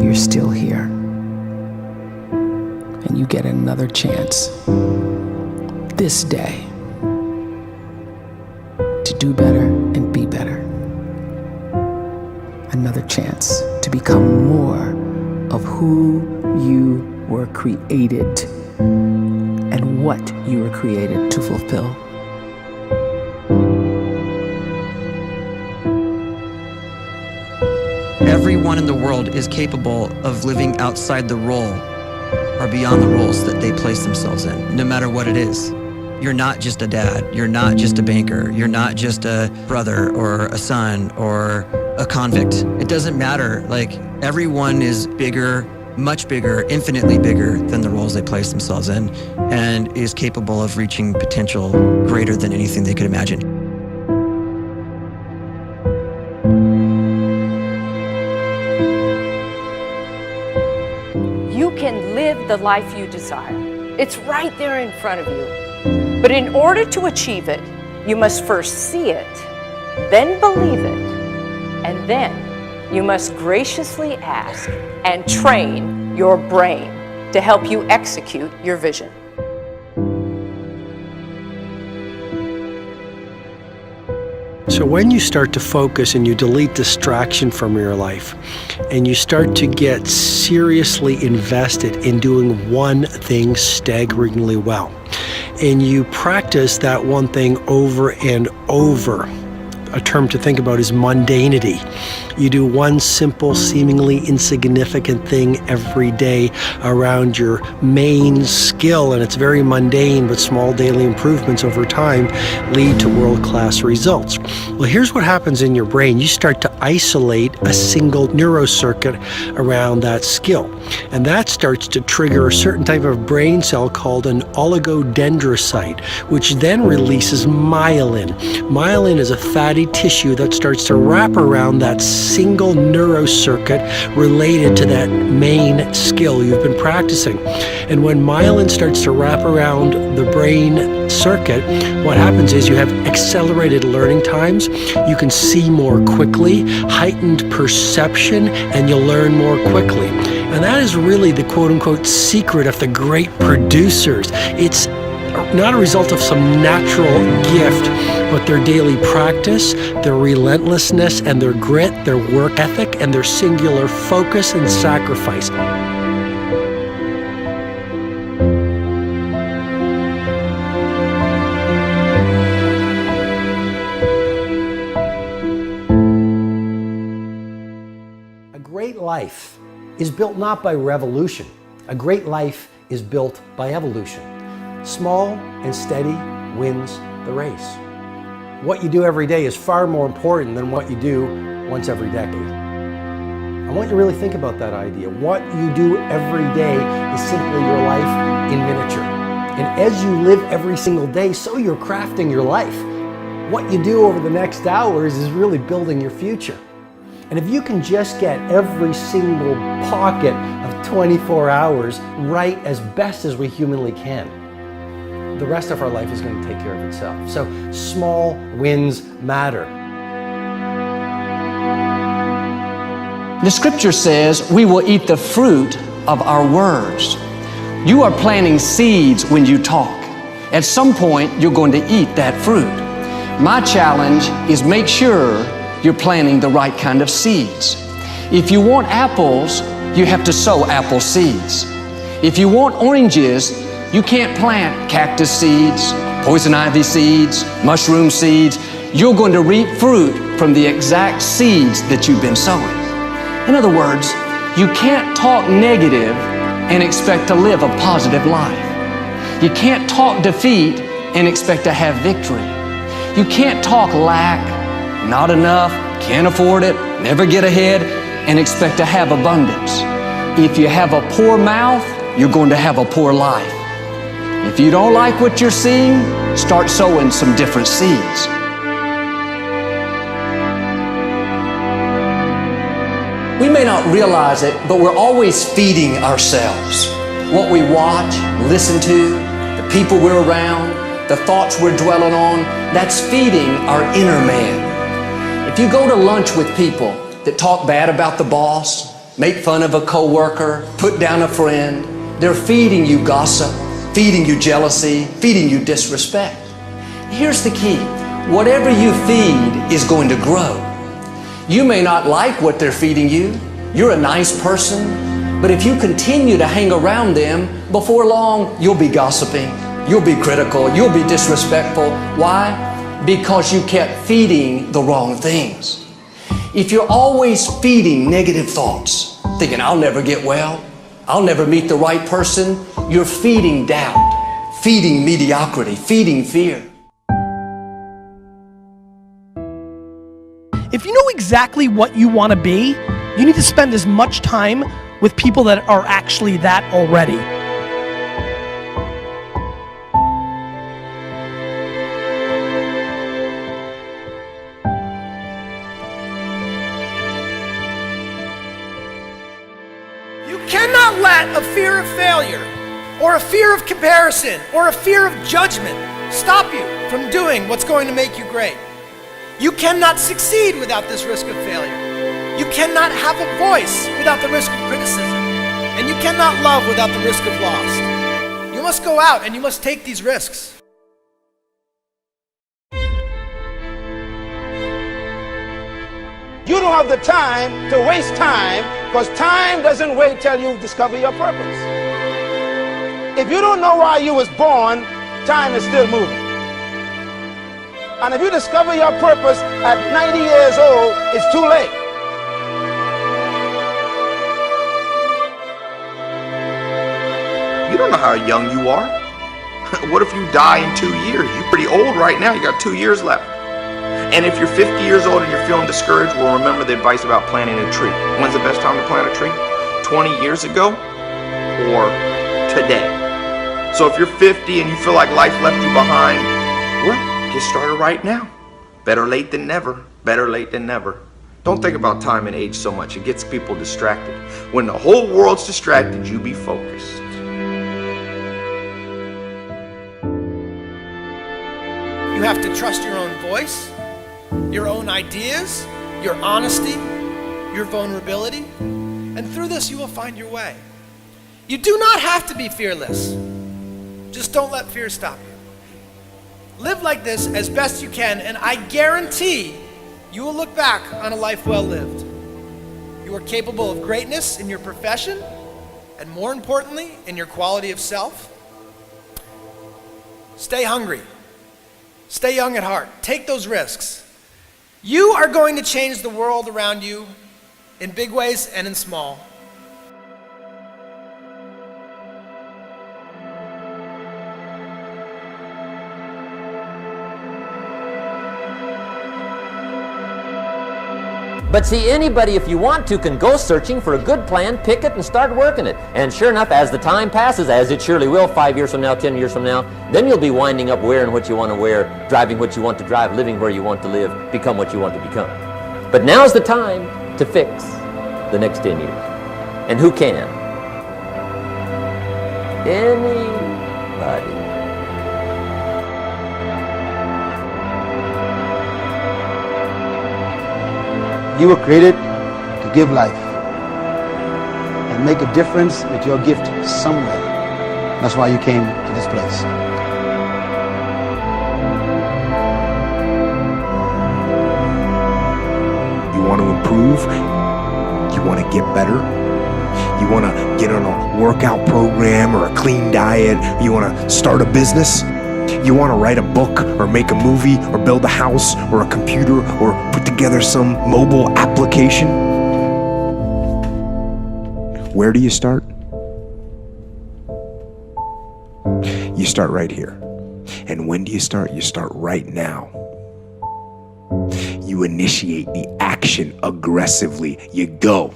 you're still here. And you get another chance this day to do better and be better. Another chance to become more of who you were created and what you were created to fulfill. Everyone in the world is capable of living outside the role or beyond the roles that they place themselves in, no matter what it is. You're not just a dad, you're not just a banker, you're not just a brother or a son or a convict. It doesn't matter. Like, everyone is bigger, much bigger, infinitely bigger than the roles they place themselves in, and is capable of reaching potential greater than anything they could imagine. You can live the life you desire. It's right there in front of you. But in order to achieve it, you must first see it, then believe it, and then you must graciously ask and train your brain to help you execute your vision. So when you start to focus and you delete distraction from your life, and you start to get seriously invested in doing one thing staggeringly well, and you practice that one thing over and over, a term to think about is mundanity. You do one simple, seemingly insignificant thing every day around your main skill, and it's very mundane, but small daily improvements over time lead to world-class results. Well, here's what happens in your brain. You start to isolate a single neurocircuit around that skill, and that starts to trigger a certain type of brain cell called an oligodendrocyte, which then releases myelin. Myelin is a fatty tissue that starts to wrap around that single neurocircuit related to that main skill you've been practicing. And when myelin starts to wrap around the brain circuit, what happens is you have accelerated learning times, you can see more quickly, heightened perception, and you'll learn more quickly. And that is really the quote-unquote secret of the great producers. It's not a result of some natural gift, but their daily practice, their relentlessness and their grit, their work ethic, and their singular focus and sacrifice. A great life is built not by revolution. A great life is built by evolution. Small and steady wins the race. What you do every day is far more important than what you do once every decade. I want you to really think about that idea. What you do every day is simply your life in miniature. And as you live every single day, so you're crafting your life. What you do over the next hours is really building your future. And if you can just get every single pocket of 24 hours right as best as we humanly can, the rest of our life is going to take care of itself. So small wins matter. The scripture says we will eat the fruit of our words. You are planting seeds when you talk. At some point, you're going to eat that fruit. My challenge is make sure you're planting the right kind of seeds. If you want apples, you have to sow apple seeds. If you want oranges, you can't plant cactus seeds, poison ivy seeds, mushroom seeds. You're going to reap fruit from the exact seeds that you've been sowing. In other words, you can't talk negative and expect to live a positive life. You can't talk defeat and expect to have victory. You can't talk lack, not enough, can't afford it, never get ahead, and expect to have abundance. If you have a poor mouth, you're going to have a poor life. If you don't like what you're seeing, start sowing some different seeds. We may not realize it, but we're always feeding ourselves. What we watch, listen to, the people we're around, the thoughts we're dwelling on, that's feeding our inner man. If you go to lunch with people that talk bad about the boss, make fun of a coworker, put down a friend. They're feeding you gossip, feeding you jealousy, feeding you disrespect. Here's the key. Whatever you feed is going to grow. You may not like what they're feeding you. You're a nice person, but if you continue to hang around them, before long, you'll be gossiping, you'll be critical, you'll be disrespectful. Why? Because you kept feeding the wrong things. If you're always feeding negative thoughts, thinking, I'll never get well, I'll never meet the right person, you're feeding doubt, feeding mediocrity, feeding fear. If you know exactly what you want to be, you need to spend as much time with people that are actually that already. You cannot let a fear of failure, or a fear of comparison, or a fear of judgment stop you from doing what's going to make you great. You cannot succeed without this risk of failure. You cannot have a voice without the risk of criticism. And you cannot love without the risk of loss. You must go out and you must take these risks. You don't have the time to waste time, because time doesn't wait till you discover your purpose. If you don't know why you was born, time is still moving. And if you discover your purpose at 90 years old, it's too late. You don't know how young you are. What if you die in 2 years? You're pretty old right now. You got 2 years left. And if you're 50 years old and you're feeling discouraged, well, remember the advice about planting a tree. When's the best time to plant a tree? 20 years ago or today? So if you're 50 and you feel like life left you behind, well, get started right now. Better late than never. Better late than never. Don't think about time and age so much. It gets people distracted. When the whole world's distracted, you be focused. You have to trust your own voice, your own ideas, your honesty, your vulnerability, and through this you will find your way. You do not have to be fearless. Just don't let fear stop you. Live like this as best you can, and I guarantee you will look back on a life well lived. You are capable of greatness in your profession, and more importantly, in your quality of self. Stay hungry. Stay young at heart. Take those risks. You are going to change the world around you in big ways and in small. But see, anybody, if you want to, can go searching for a good plan, pick it, and start working it. And sure enough, as the time passes, as it surely will 5 years from now, 10 years from now, then you'll be winding up wearing what you want to wear, driving what you want to drive, living where you want to live, become what you want to become. But now's the time to fix the next 10 years. And who can? Anybody. You were created to give life and make a difference with your gift somewhere. That's why you came to this place. You want to improve? You want to get better? You want to get on a workout program or a clean diet? You want to start a business? You want to write a book or make a movie or build a house or a computer or put together some mobile application? Where do you start? You start right here. And when do you start? You start right now. You initiate the action aggressively. You go.